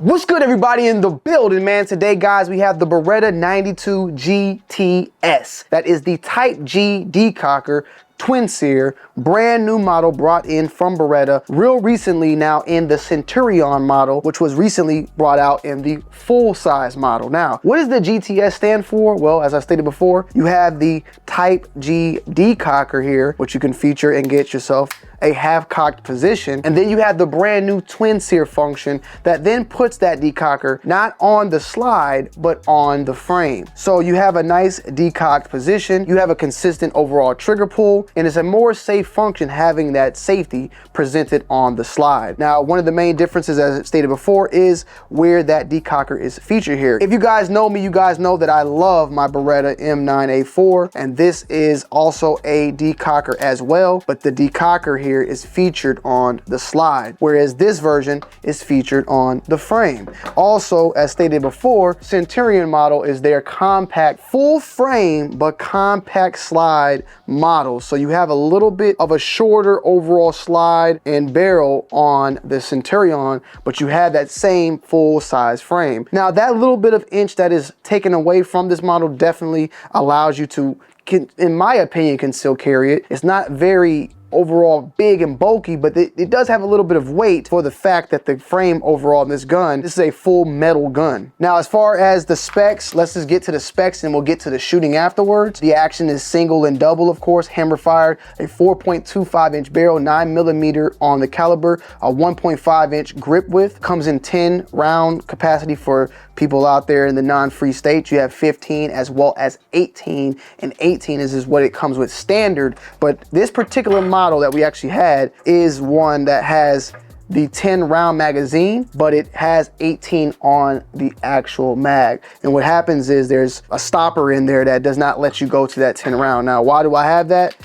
What's good, everybody in the building, man? Today, guys, we have the Beretta 92 GTS. That is the Type G decocker twin sear, brand new model brought in from Beretta real recently now in the Centurion model, which was recently brought out in the full size model. Now, what does the GTS stand for? Well, as I stated before, you have the Type G decocker here, which you can feature and get yourself a half-cocked position, and then you have the brand new twin sear function that then puts that decocker not on the slide but on the frame. So you have a nice decocked position, you have a consistent overall trigger pull, and it's a more safe function having that safety presented on the slide. Now, one of the main differences, as stated before, is where that decocker is featured here. If you guys know me, you guys know that I love my Beretta M9A4, and this is also a decocker as well, but the decocker here is featured on the slide, whereas this version is featured on the frame. Also, as stated before, Centurion model is their compact, full frame but compact slide model. So you have a little bit of a shorter overall slide and barrel on the Centurion, but you have that same full size frame. Now, that little bit of inch that is taken away from this model definitely allows you to, in my opinion, can still carry it. It's not very overall big and bulky, but it does have a little bit of weight for the fact that the frame overall in this gun, this is a full metal gun. Now, as far as the specs, let's just get to the specs and we'll get to the shooting afterwards. The action is single and double, of course, hammer fired, a 4.25 inch barrel, 9mm on the caliber, a 1.5 inch grip width, comes in 10 round capacity for people out there in the non-free states. You have 15 as well as 18, and 18 is what it comes with standard. But this particular model that we actually had is one that has the 10 round magazine, but it has 18 on the actual mag. And what happens is there's a stopper in there that does not let you go to that 10 round. Now, why do I have that?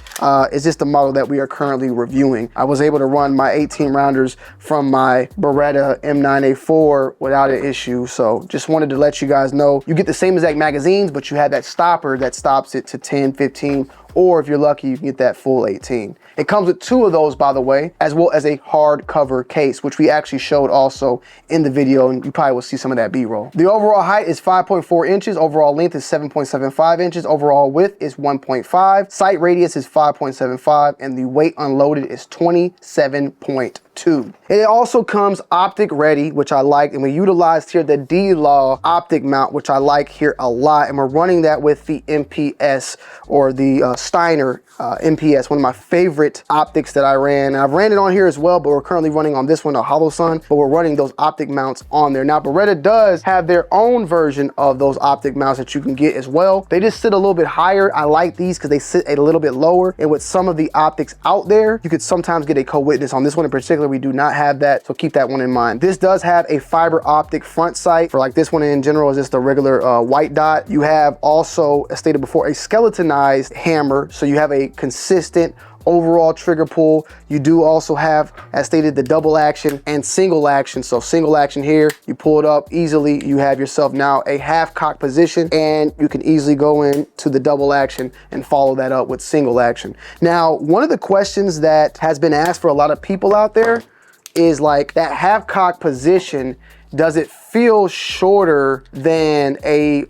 It's just the model that we are currently reviewing. I was able to run my 18 rounders from my Beretta M9A4 without an issue. So just wanted to let you guys know, you get the same exact magazines, but you have that stopper that stops it to 10, 15, or if you're lucky, you can get that full 18. It comes with 2 of those, by the way, as well as a hardcover case, which we actually showed also in the video, and you probably will see some of that B-roll. The overall height is 5.4 inches, overall length is 7.75 inches, overall width is 1.5, sight radius is 5.75, and the weight unloaded is 27.2. It also comes optic ready, which I like, and we utilized here the D-Law optic mount, which I like here a lot, and we're running that with the MPS, or the Steiner MPS, one of my favorite optics that I ran. And I've ran it on here as well, but we're currently running on this one, a Hollow Sun, but we're running those optic mounts on there. Now, Beretta does have their own version of those optic mounts that you can get as well. They just sit a little bit higher. I like these because they sit a little bit lower, and with some of the optics out there, you could sometimes get a co-witness. On this one in particular, we do not have that, so keep that one in mind. This does have a fiber optic front sight. For like this one in general is just a regular white dot. You have also, as stated before, a skeletonized hammer, so you have a consistent overall trigger pull. You do also have, as stated, the double action and single action. So single action here, you pull it up easily, you have yourself now a half cock position, and you can easily go into the double action and follow that up with single action. Now, one of the questions that has been asked for a lot of people out there is like that half cock position, does it feel shorter than a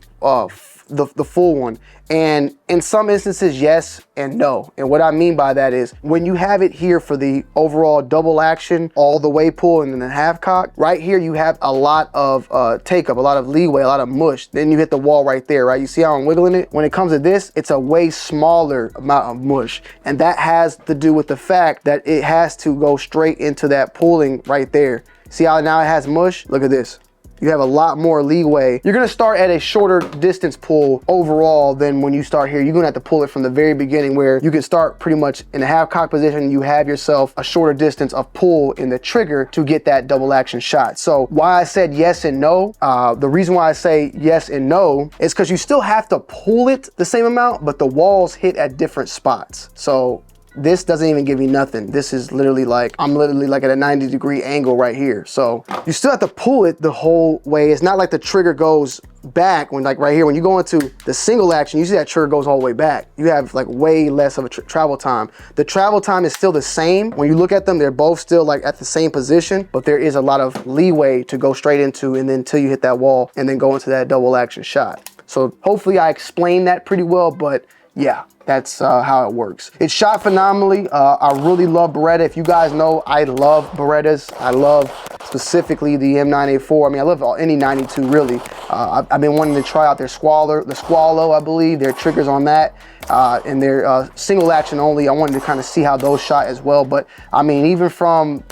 the full one? And in some instances, yes and no. And what I mean by that is when you have it here for the overall double action, all the way pull, and then the half cock, right here you have a lot of take up, a lot of leeway, a lot of mush. Then you hit the wall right there, right? You see how I'm wiggling it? When it comes to this, it's a way smaller amount of mush. And that has to do with the fact that it has to go straight into that pulling right there. See how now it has mush? Look at this. You have a lot more leeway. You're gonna start at a shorter distance pull overall than when you start here. You're gonna have to pull it from the very beginning, where you can start pretty much in a half cock position. You have yourself a shorter distance of pull in the trigger to get that double action shot. So why I said yes and no, the reason why I say yes and no is because you still have to pull it the same amount, but the walls hit at different spots. So this doesn't even give me nothing. This is literally like, I'm literally like at a 90-degree angle right here. So you still have to pull it the whole way. It's not like the trigger goes back when, like right here, when you go into the single action, you see that trigger goes all the way back. You have like way less of a travel time. The travel time is still the same. When you look at them, they're both still like at the same position, but there is a lot of leeway to go straight into and then until you hit that wall and then go into that double action shot. So hopefully I explained that pretty well, but yeah, that's how it works. It shot phenomenally. I really love Beretta. If you guys know, I love Berettas. I love specifically the M9A4. I mean, I love any 92 really. I've been wanting to try out their Squallow, I believe, their triggers on that, and their single action only. I wanted to kind of see how those shot as well. But I mean, even from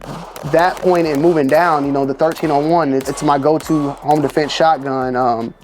that point and moving down, you know, the 1301, it's my go-to home defense shotgun.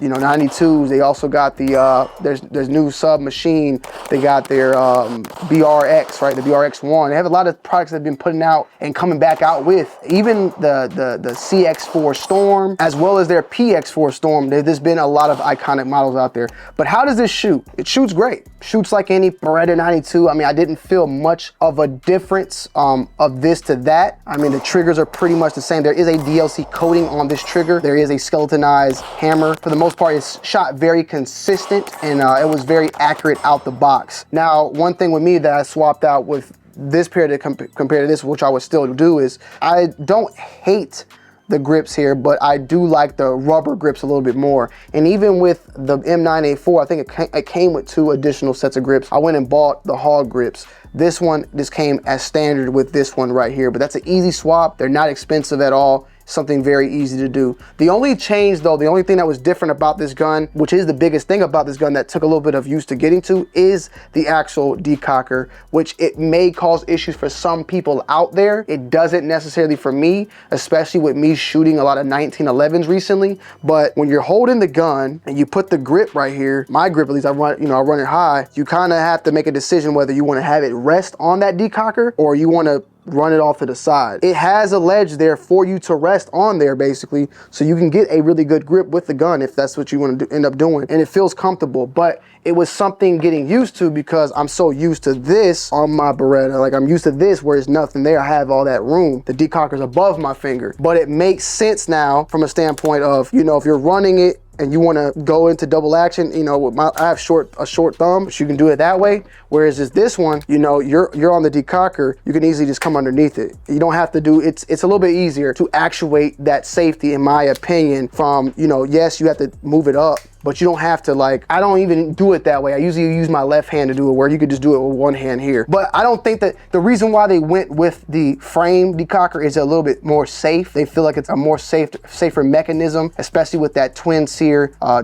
You know, 92s, they also got the, there's new submachine. They got their BRX, right? The BRX1. They have a lot of products that have been putting out and coming back out with. Even the CX4 Storm, as well as their PX4 Storm. There's been a lot of iconic models out there. But how does this shoot? It shoots great. Shoots like any Beretta 92. I mean, I didn't feel much of a difference of this to that. I mean, the triggers are pretty much the same. There is a DLC coating on this trigger. There is a skeletonized hammer. For the most part, it's shot very consistent, and it was very accurate out the box. Now, one thing with me that I swapped out with this pair to compare to this, which I would still do, is I don't hate the grips here, but I do like the rubber grips a little bit more. And even with the M9A4, I think it came with 2 additional sets of grips. I went and bought the hog grips. This one just came as standard with this one right here, but that's an easy swap. They're not expensive at all. Something very easy to do. The only change though, the only thing that was different about this gun, which is the biggest thing about this gun that took a little bit of use to getting to, is the actual decocker, which it may cause issues for some people out there. It doesn't necessarily for me, especially with me shooting a lot of 1911s recently. But when you're holding the gun and you put the grip right here, my grip at least, I run it high, you kind of have to make a decision whether you want to have it rest on that decocker or you want to run it off to the side. It has a ledge there for you to rest on there basically, so you can get a really good grip with the gun if that's what you want to end up doing, and it feels comfortable. But it was something getting used to because I'm so used to this on my Beretta. Like, I'm used to this where there's nothing there. I have all that room. The decocker's above my finger. But it makes sense now from a standpoint of, you know, if you're running it and you want to go into double action, you know, I have a short thumb, so you can do it that way. Whereas this one, you know, you're on the decocker, you can easily just come underneath it. You don't have to do, it's a little bit easier to actuate that safety, in my opinion, from, you know, yes, you have to move it up, but you don't have to, like, I don't even do it that way. I usually use my left hand to do it, where you could just do it with one hand here. But I don't think that the reason why they went with the frame decocker is a little bit more safe. They feel like it's a more safer mechanism, especially with that twin sear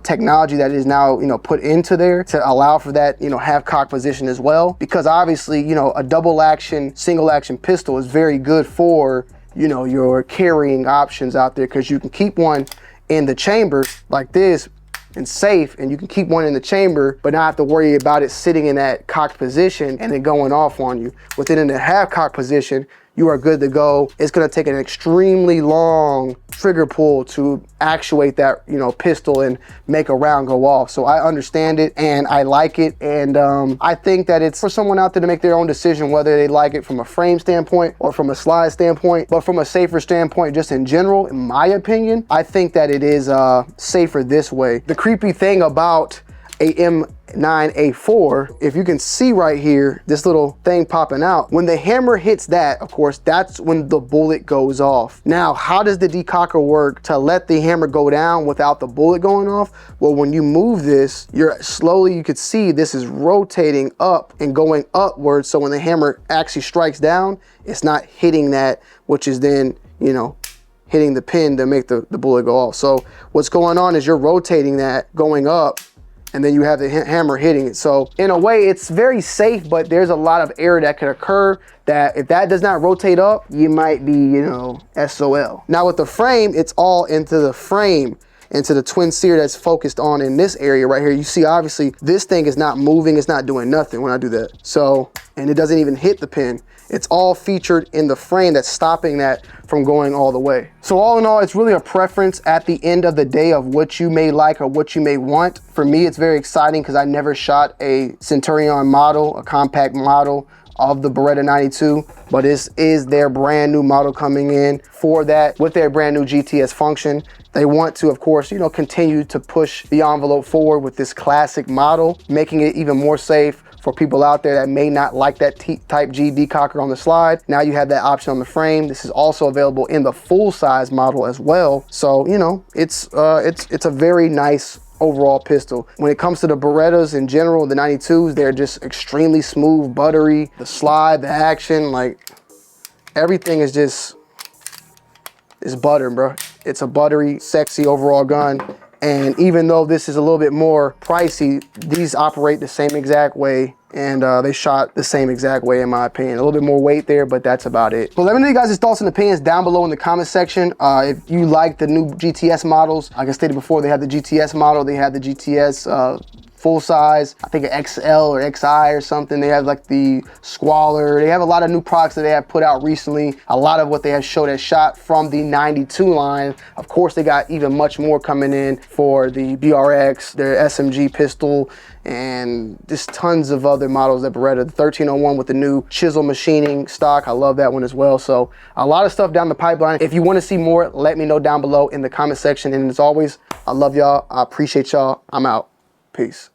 technology that is now, you know, put into there to allow for that, you know, half cock position as well. Because obviously, you know, a double action, single action pistol is very good for, you know, your carrying options out there, because you can keep one in the chamber like this and safe, and you can keep one in the chamber but not have to worry about it sitting in that cocked position and then going off on you. With it in the half cock position, you are good to go. It's gonna take an extremely long trigger pull to actuate that, you know, pistol and make a round go off. So I understand it and I like it, and I think that it's for someone out there to make their own decision whether they like it from a frame standpoint or from a slide standpoint. But from a safer standpoint, just in general, in my opinion, I think that it is safer this way. The creepy thing about a M9A4, if you can see right here, this little thing popping out, when the hammer hits that, of course, that's when the bullet goes off. Now, how does the decocker work to let the hammer go down without the bullet going off? Well, when you move this, you're slowly, you could see this is rotating up and going upwards, so when the hammer actually strikes down, it's not hitting that, which is then, you know, hitting the pin to make the bullet go off. So what's going on is you're rotating that, going up, and then you have the hammer hitting it. So in a way, it's very safe, but there's a lot of error that could occur, that if that does not rotate up, you might be, you know, SOL. Now with the frame, it's all into the frame, into the twin sear that's focused on in this area right here. You see, obviously, this thing is not moving, it's not doing nothing when I do that. So, and it doesn't even hit the pin. It's all featured in the frame that's stopping that from going all the way. So all in all, it's really a preference at the end of the day of what you may like or what you may want. For me, it's very exciting because I never shot a Centurion model, a compact model, of the Beretta 92, but this is their brand new model coming in for that with their brand new GTS function. They want to, of course, you know, continue to push the envelope forward with this classic model, making it even more safe for people out there that may not like that Type G decocker on the slide. Now you have that option on the frame. This is also available in the full size model as well. So, you know, it's a very nice overall pistol. When it comes to the Berettas in general, the 92s, they're just extremely smooth, buttery. The slide, the action, like everything is just, it's butter, bro. It's a buttery, sexy overall gun. And even though this is a little bit more pricey, these operate the same exact way, and they shot the same exact way in my opinion. A little bit more weight there, but that's about it. So let me know you guys' thoughts and opinions down below in the comment section. If you like the new GTS models, like I stated before, they have the GTS model, they have the GTS full size, I think an XL or XI or something. They have like the Squalor. They have a lot of new products that they have put out recently. A lot of what they have showed as shot from the 92 line. Of course, they got even much more coming in for the BRX, their SMG pistol, and just tons of other models that Beretta. The 1301 with the new chisel machining stock. I love that one as well. So a lot of stuff down the pipeline. If you want to see more, let me know down below in the comment section. And as always, I love y'all. I appreciate y'all. I'm out. Peace.